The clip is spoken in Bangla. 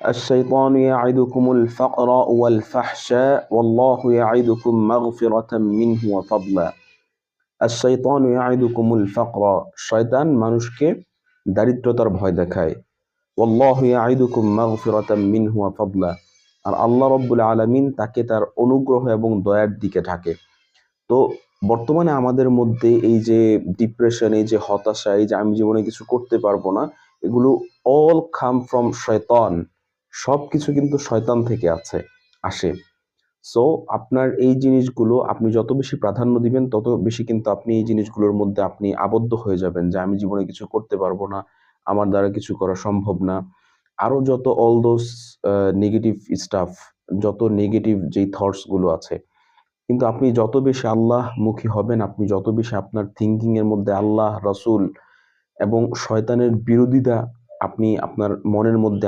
الشيطان يعدكم الفقر والفحشاء والله يعدكم مغفرة منه وفضلا الشيطان يعدكم الفقر শয়তান মানুষকে দারিদ্রতার ভয় দেখায় والله يعدكم مغفرة منه وفضلا আর আল্লাহ রাব্বুল আলামিন তাকে তার অনুগ্রহ এবং দয়ার দিকে ডাকে। তো বর্তমানে আমাদের মধ্যে এই যে ডিপ্রেশন, এই যে হতাশা, এই যে আমি জীবনে কিছু করতে পারবো না, এগুলো অল কাম ফ্রম শয়তান। সবকিছু কিন্তু শয়তান থেকে আসে। সো আপনার এই জিনিসগুলো আপনি যত বেশি প্রাধান্য দিবেন তত বেশি কিন্তু আপনি এই জিনিসগুলোর মধ্যে আপনি আবদ্ধ হয়ে যাবেন যে আমি জীবনে কিছু করতে পারবো না, আমার দ্বারা কিছু করা সম্ভব না। আরো যত অল দোজ নেগেটিভ স্টাফ, যত নেগেটিভ যেই থটস গুলো আছে, কিন্তু আপনি যত বেশি আল্লাহমুখী হবেন, আপনি যত বেশি আপনার থিঙ্কিং এর মধ্যে আল্লাহ, রাসূল এবং শয়তানের বিরোধিতা আপনি আপনার মনের মধ্যে